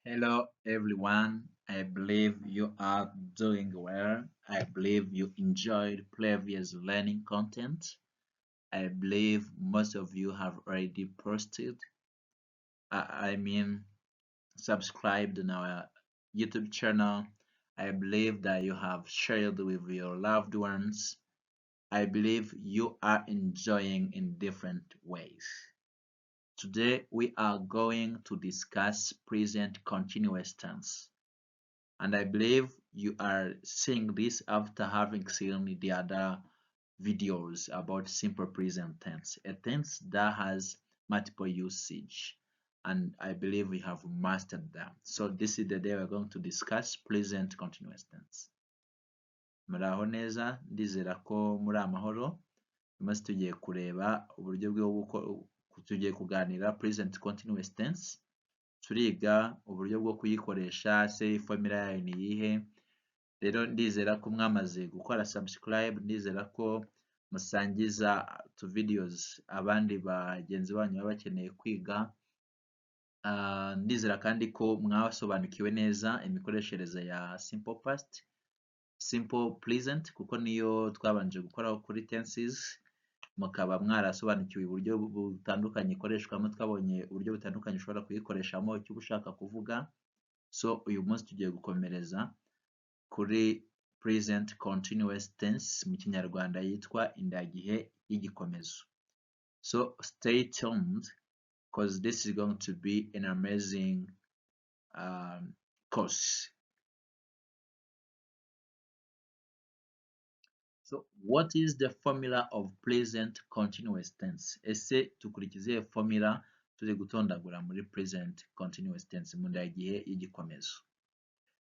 Hello everyone, I believe you are doing well. I believe you enjoyed previous learning content. I believe most of you have already posted, I mean, subscribed on our YouTube channel. I believe that you have shared with your loved ones. I believe you are enjoying in different ways. Today we are going to discuss present continuous tense. And I believe you are seeing this after having seen the other videos about simple present tense, a tense that has multiple usage. And I believe we have mastered them. So this is the day we're going to discuss present continuous tense. Muraho neza, ndizera ko muri amahoro. Maze tugiye kureba uburyo tugiye kuganira present continuous tense. Turiga uburyo bwo kuyikoresha, se formula yayo ni iyihe. Rero ndizera ko mwamaze gukora subscribe, ndizera ko musangiza tu videos abandi bagenzi banyu baba bakeneye kwiga. Ndizera kandi ko mwasobanukiwe neza imikoreshereze ya simple past, simple present kuko niyo twabanje gukoraho kuri tenses, mukaba mwarasobanukiwe uburyo butandukanye ikoreshwamo. Twabonye uburyo butandukanye ushobora kuyikoreshamo icyo ushaka kuvuga. So uyu munsi tugiye gukomereza kuri present continuous tense mu kinyarwanda yitwa indagihe y'igikomezo. So stay tuned because this is going to be an amazing course. So what is the formula of present continuous tense? Ese tukurikize formula turi gutondagura muri present continuous tense mu ndagihe y'igikomezo.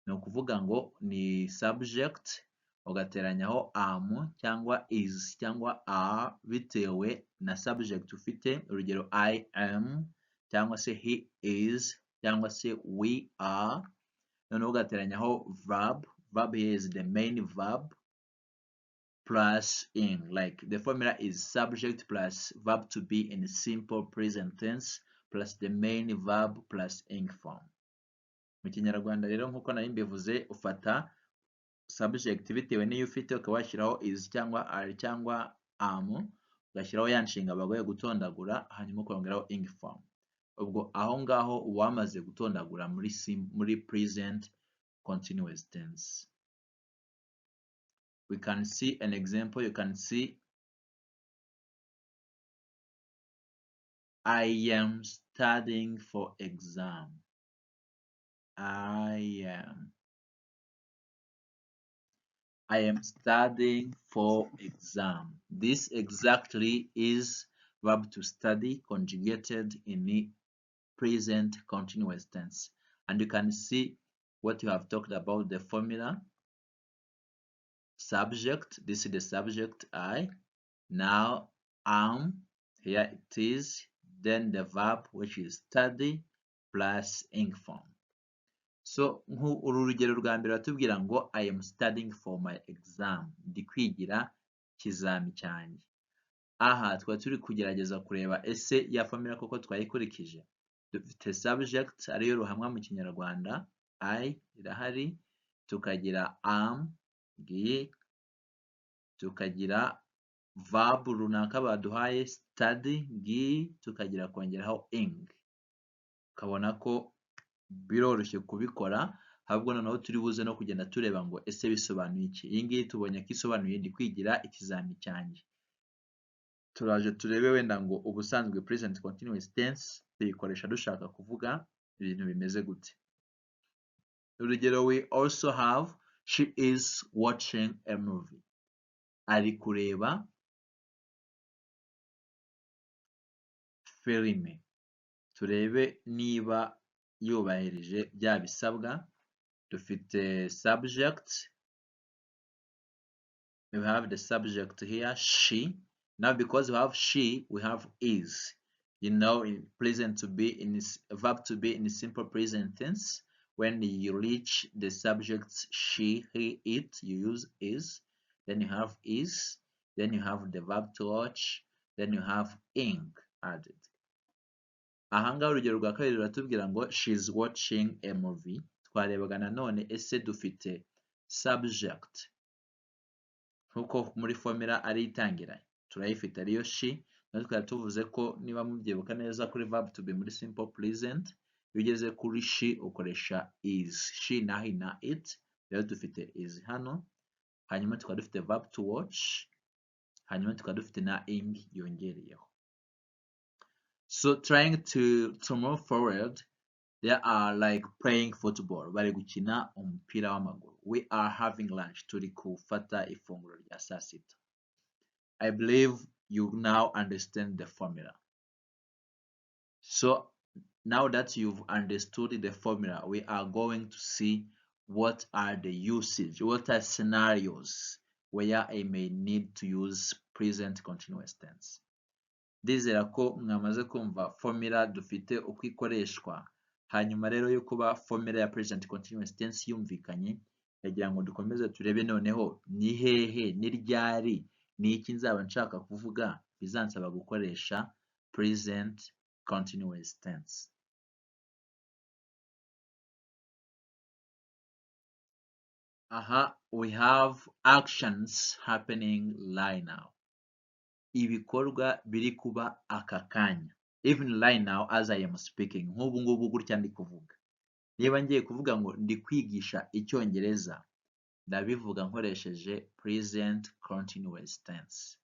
Ni ukuvuga ngo ni subject ugateranyaho am cyangwa is cyangwa are bitewe na subject ufite. Urugero I am cyangwa se he is cyangwa se we are. Noneho ugateranyaho verb. Verb here is the main verb plus ing. Like the formula is subject plus verb to be in simple present tense plus the main verb plus ing form. Mu kinyarwanda rero nkuko nari mbivuze, ufata subject bitewe n'iyo ufite ukaba washyiraho is cyangwa are cyangwa am, ugashyiraho ya nshinga bagoye gutondagura, hanyuma ukongeraho ing form. Ubwo aho ngaho wamaze gutondagura muri present continuous tense. We can see an example. You can see I am studying for exam. I am studying for exam. This exactly is verb to study conjugated in the present continuous tense. And you can see what you have talked about, the formula. Subject, this is the subject I. Now am, here it is. Then the verb, which is study, plus ing form. So uru rugero rwa mbere batubwira ngo I am studying for my exam. Ndi kwigira ikizami cyanjye. Aha twari turi kugerageza kureba ese ya formula koko twayikurikije. Dufite subject ariyo ruhamwa mu kinyarwanda I irahari, tukagira am ngiyi, tukagira verb runaka baduhaye study ngiyi, tukagira kongeraho ing. Ukabona ko biroroshye kubikora, ahubwo noneho turi buze no kugenda tureba ngo ese bisobanuye iki. Iyi ngiyi tubonye ko isobanuye ndi kwigira ikizami cyanjye. Turaje turebe wenda ngo ubusanzwe present continuous tense tuyikoresha dushaka kuvuga ibintu bimeze gute. Urugero, we also have she is watching a movie. Ari kureba filime. Turebe niba yubahirije bya bisabwa. Dufite subject. We have the subject here, she. Now because we have she, we have is. You know, in present to be in this verb to be in the simple present tense. When you reach the subjects she, he, it, you use is. Then you have is. Then you have the verb to watch. Then you have ing added. ahangaha urugero rwa kabiri ruratubwira ngo she's watching a movie. Twarebaga nanone ese dufite subject nkuko muri formula ari itangira turayifite ariyo she, natwe twari tuvuze ko niba mubyibuka neza kuri verb to be muri simple present iyo ugeze kuri she ukoresha is. She na he na it, rero dufite is hano, hanyuma tukaba dufite verb to watch, hanyuma tukaba dufite na ing yongereyeho. So trying to move forward, they are like playing football, bari gukina umupira w'amaguru. We are having lunch, turi gufata ifunguro rya saa sita. I believe you now understand the formula. So now that you've understood the formula, we are going to see what are the usage, what are scenarios where I may need to use present continuous tense. Ndizera ko mwamaze kumva formula dufite uko ikoreshwa, hanyuma rero yo kuba formula ya present continuous tense yumvikanye, yagira ngo dukomeze turebe noneho ni hehe ni ryari ni iki nzaba nshaka kuvuga bizansaba gukoresha present continuous tense. We have actions happening right now. Ibikorwa biri kuba aka kanya. Even right now as I am speaking, nk'ubu ngubu gutya ndi kuvuga. Niba ngiye kuvuga ngo ndi kwigisha icyongereza, ndabivuga nkoresheje present continuous tense.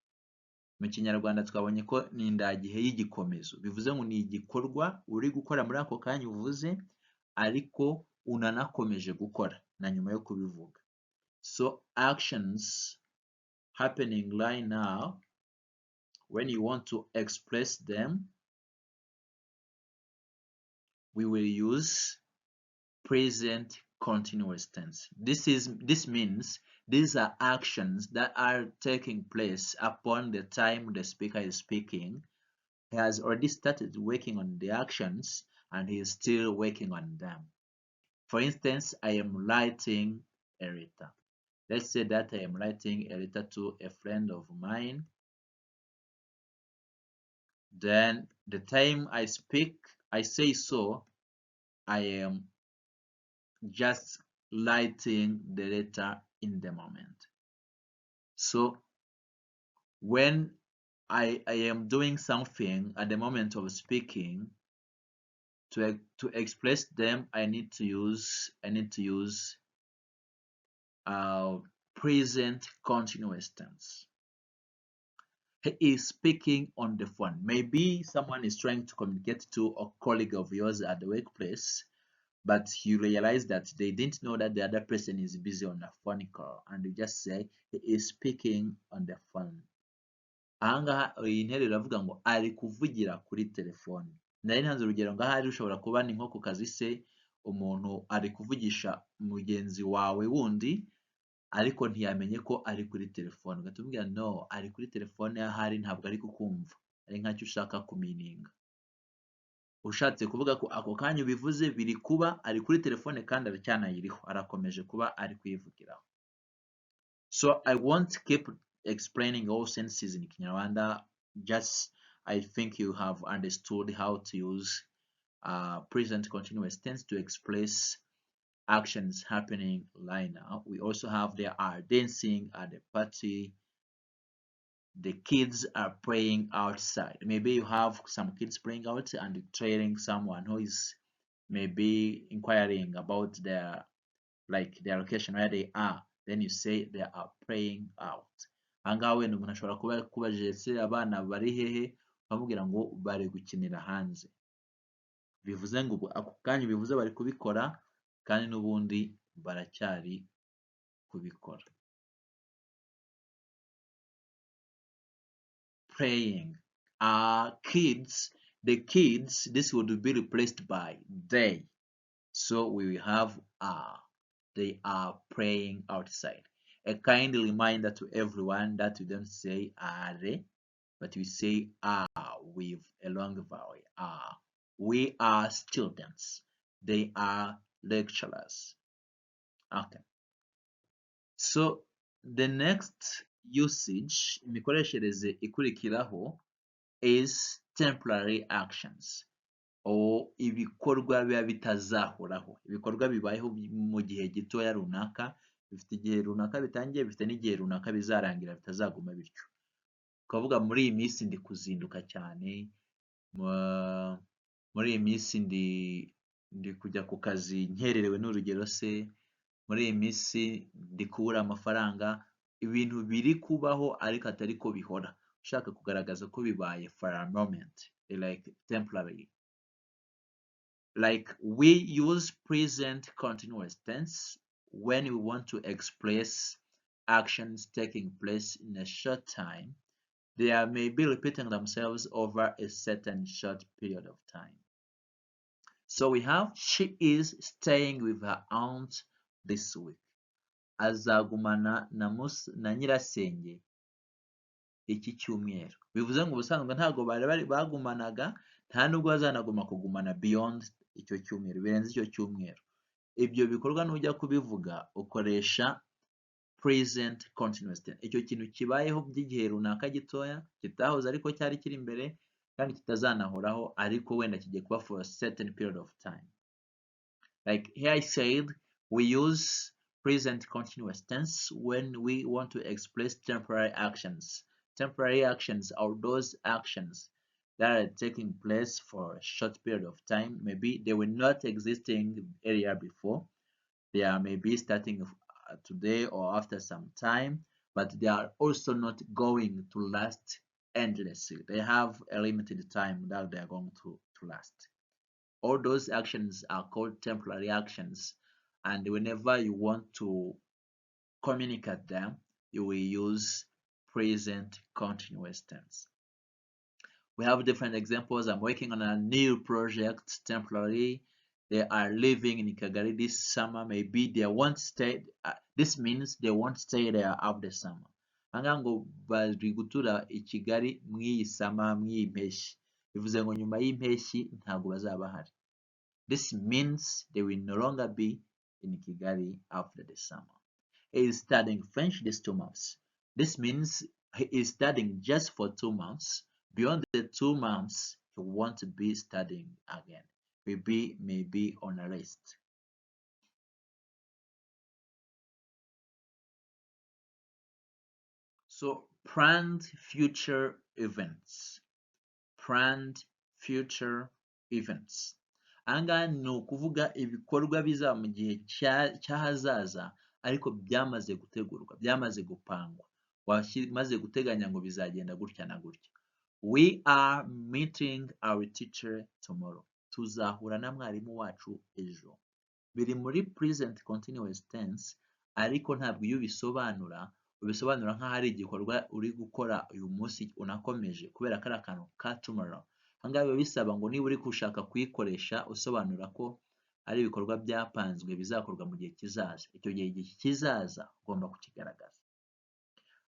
Mu kinyarwanda twabonye ko ni indagihe y'igikomezo, bivuze ngo ni igikorwa uri gukora muri ako kanya uvuze ariko unanakomeje gukora na nyuma yo kubivuga. So actions happening right now, when you want to express them, we will use present continuous tense. This means these are actions that are taking place upon the time the speaker is speaking. He has already started working on the actions and he is still working on them. For instance, I am writing a letter. Let's say that I am writing a letter to a friend of mine. Then the time I speak, I say so, I am just writing the letter in the moment. So when I am doing something at the moment of speaking, to express them, I need to use present continuous tense. He is speaking on the phone. Maybe someone is trying to communicate to a colleague of yours at the workplace, but you realize that they didn't know that the other person is busy on a phone call, and you just say he is speaking on the phone. Ahangaha iyi nteruro iravuga ngo ari kuvugira kuri telefone. Nari ntanze urugero ngaho ari ushobora kuba ni nko ku kazi se umuntu ari kuvugisha mugenzi wawe wundi ariko ntiyamenye ko ari kuri telefone, ugatubwira no ari kuri telefone ahari ntabwo ari kukumva, ari nkacyo ushaka kumininga. Ushatse kuvuga ko ako kanya ubivuze biri kuba ari kuri telefone kandi aracyanayiriho, arakomeje kuba ari kuyivugiraho. So I won't keep explaining all sentences in Kinyarwanda. Just I think you have understood how to use present continuous tense to express actions happening right now. We also have there are dancing at the party. The kids are playing outside. Maybe you have some kids playing out and trailing someone who is maybe inquiring about their location where they are. Then you say they are playing out. Ahangaha wenda umuntu ashobora kuba kubajije se abana bari hehe, bamubwira ngo bari gukinira hanze. Bivuze ngo ako kanya bivuze bari kubikora kandi n'ubundi baracyari kubikora. Playing. Kids, the kids, this would be replaced by they. So we will have are. They are playing outside. A kind reminder to everyone that we don't say are, but we say are with a long vowel. Are. We are students. They are lecturers. Okay. So the next usage, imikoreshereze ikurikiraho, is temporary actions. ibikorwa biba bitazahoraho, ibikorwa bibayeho mu gihe gitoya runaka, bifite igihe runaka bitangiye, bifite n'igihe runaka bizarangira bitazaguma bityo. Ukavuga muri iyi minsi ndi kuzinduka cyane, muri iyi minsi ndi kujya ku kazi nkererewe n'urugero se, muri iyi minsi ndi kubura amafaranga, ibintu biri kubaho ariko atari ko bihora, ushaka kugaragaza ko bibaye for a moment, like temporary. Like we use present continuous tense when we want to express actions taking place in a short time. They may be repeating themselves over a certain short period of time. So we have, she is staying with her aunt this week. Azagumana na nyirasenge iki cyumweru. Bivuze ngo ubusanzwe ntabwo bari bagumanaga, nta nubwo bazanaguma kugumana beyond icyo cyumweru, birenze icyo cyumweru. Ibyo bikorwa nujya kubivuga ukoresha present continuous tense. Icyo kintu kibayeho by'igihe runaka gitoya, kitahoze ariko cyari kiri imbere, kandi kitazanahoraho ariko wenda kigiye kuba for a certain period of time. Like here I said, we use present continuous tense when we want to express temporary actions. Temporary actions are those actions that are taking place for a short period of time. Maybe they were not existing earlier before. They are maybe starting today or after some time, but they are also not going to last endlessly. They have a limited time that they are going to last. All those actions are called temporary actions, and whenever you want to communicate them, you will use present continuous tense. We have different examples. I'm working on a new project temporarily. They are living in Kigali this summer. Maybe they won't stay. This means they won't stay there after the summer. Anga ngo bari gutura i Kigali mw'iyi summer, mw'iyi mpeshyi. Bivuze ngo nyuma y'impeshyi ntabwo bazaba bahari. This means they will no longer be in Kigali after the summer. He is studying French these 2 months. This means he is studying just for 2 months. Beyond the 2 months, he won't be studying again. Maybe on a rest. So planned future events. Planned future events. Ahangaha ni ukuvuga ibikorwa bizaba mu gihe cy'ahazaza ariko byamaze gutegurwa, byamaze gupangwa, wamaze guteganya ngo bizagenda gutya na gutya. We are meeting our teacher tomorrow. Tuzahura na mwarimu wacu ejo. Biri muri present continuous tense, ariko ntabwo iyo ubisobanura nk'aho ari igikorwa uri gukora uyu munsi unakomeje, kubera ko ari akantu ka tomorrow. Ahangaha biba bisaba ngo niba uri gushaka kuyikoresha usobanura ko ari ibikorwa byapanzwe bizakorwa mu gihe kizaza. Icyo gihe kizaza ugomba kukigaragaza.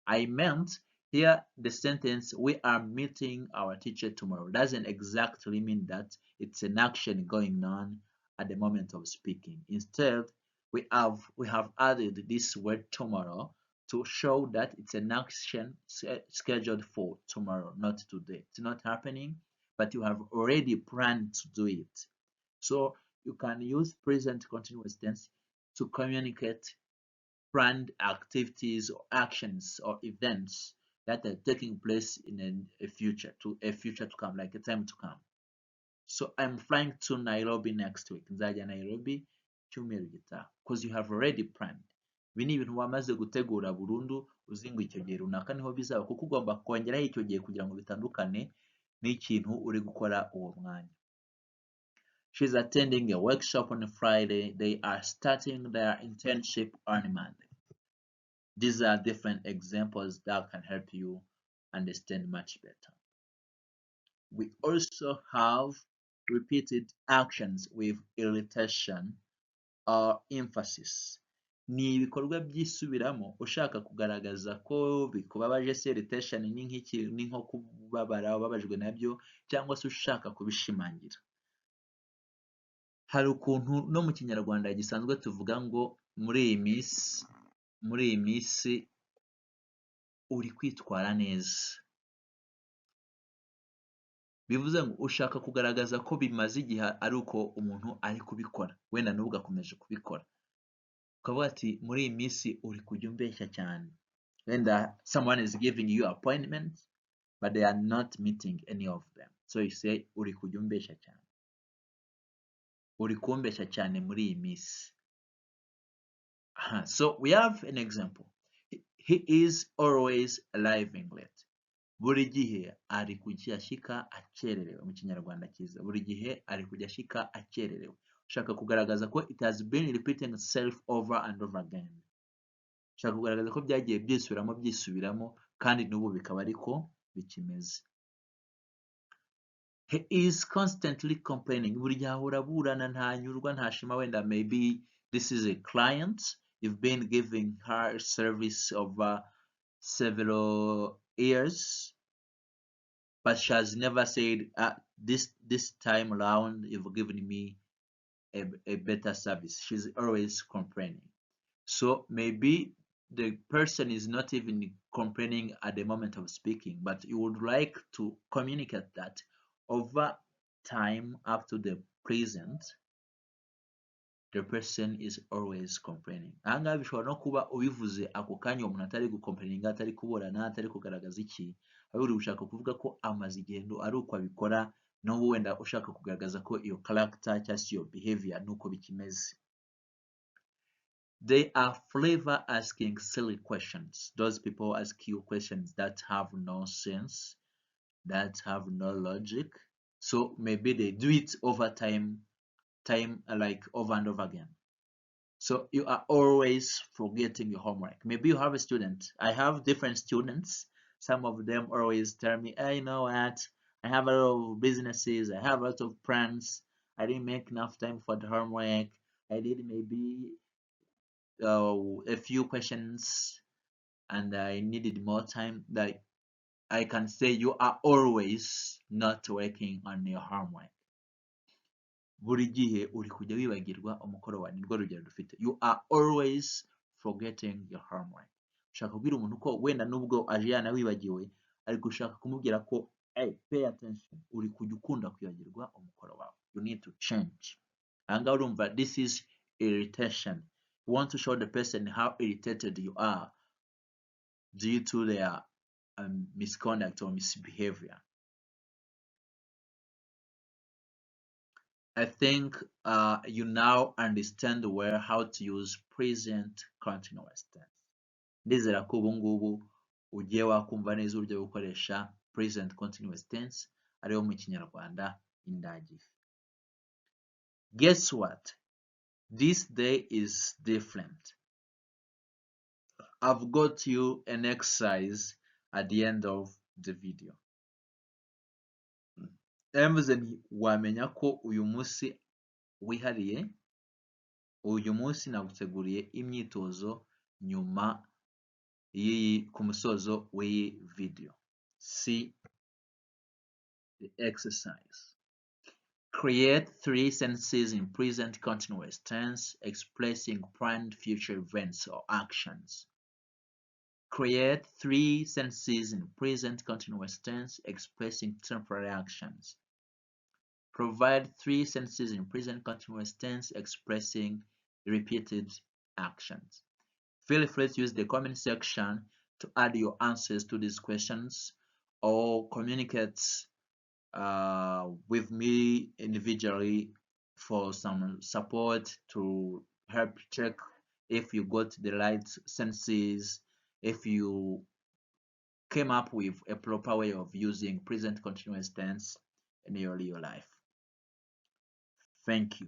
I meant here the sentence we are meeting our teacher tomorrow doesn't exactly mean that it's an action going on at the moment of speaking. Instead, we have added this word tomorrow to show that it's an action scheduled for tomorrow, not today. It's not happening, but you have already planned to do it. So you can use present continuous tense to communicate planned activities or actions or events that are taking place in a future to come, like a time to come. So I'm flying to Nairobi next week. Nzajya Nairobi cyumweru gitaha, because you have already planned. Ibi ni ibintu wamaze gutegura burundu, uzi ngo icyo gihe runaka niho bizaba, kuko ugomba kongeraho icyo gihe kugira ngo bitandukane n'ikintu uri gukora uwo mwanya. She's attending a workshop on Friday. They are starting their internship on Monday. These are different examples that can help you understand much better. We also have repeated actions with irritation or emphasis. Ni ibikorwa byisubiramo ushaka kugaragaza ko bikubabaje. Se irritation ni nko kubabara, ubabajwe nabyo, cyangwa se ushaka kubishimangira. Hari ukuntu no mu Kinyarwanda gisanzwe tuvuga ngo muri iyi minsi uri kwitwara neza. bivuze ngo ushaka kugaragaza ko bimaze igihe ari uko umuntu ari kubikora wenda n'ubwo ugakomeje kubikora ukavuga ati muri iyi minsi uri kujya umbeshya cyane wenda someone is giving you appointment but they are not meeting any of them, so you say uri kujya umbeshya cyane, uri kumbeshya cyane muri iyi minsi. So we have an example. He is always arriving late. Buri gihe ari kujya ashika akererewe. Mu kinyarwanda cyiza buri gihe ari kujya ashika akererewe. Ushaka kugaragaza ko it has been repeating itself over and over again. Ushaka kugaragaza ko byagiye byisubiramo kandi n'ubu bikaba ariko bikimeze. He is constantly complaining. Buri gihe ahora aburana ntanyurwa ntashima wenda maybe this is a client. You've been giving her service over several years, but she has never said, this time around you've given me a better service. She's always complaining. So maybe the person is not even complaining at the moment of speaking, but you would like to communicate that over time up to the present the person is always complaining. Ahangaha bishobora no kuba ubivuze ako kanya umuntu atari gukomplaininga, atari kuburana, atari kugaragaza iki, ahubwo uri gushaka kuvuga ko amaze igendo ari uko abikora, n'ubu wenda ushaka kugaragaza ko iyo character cyangwa se iyo behavior nuko bikimeze. They are forever asking silly questions. Those people ask you questions that have no sense, that have no logic. So maybe they do it over time like over and over again. So you are always forgetting your homework. Maybe you have a student. I have different students. Some of them always tell me, hey, you know what? I have a lot of businesses. I have a lot of plans. I didn't make enough time for the homework. I did maybe a few questions and I needed more time. Like I can say you are always not working on your homework. Buri gihe uri kujya wibagirwa umukoro wawe, nirwo rugero dufite. You are always forgetting your homework. Ushaka kubwira umuntu ko wenda nubwo aje yanawibagiwe ariko ushaka kumubwira ko hey, pay attention, uri kujya ukunda kwibagirwa umukoro wawe. You need to change. Ahangaha urumva this is irritation. You want to show the person how irritated you are due to their misconduct or misbehavior. I think you now understand well how to use present continuous tense. Ndizera ko ubu ngubu ugiye wakumva neza uburyo bwo gukoresha present continuous tense ariyo mu kinyarwanda indagihe. Guess what? This day is different. I've got you an exercise at the end of the video. Mvuze nti wamenya ko uyu munsi wihariye, uyu munsi naguteguriye imyitozo nyuma ku musozo w'iyi video. See the exercise. Create 3 sentences in present continuous tense expressing planned future events or actions. Create 3 sentences in present continuous tense expressing temporary actions. Provide 3 sentences in present continuous tense expressing repeated actions. Feel free to use the comment section to add your answers to these questions or communicate with me individually for some support to help check if you got the right sentences, if you came up with a proper way of using present continuous tense in your real life. Thank you.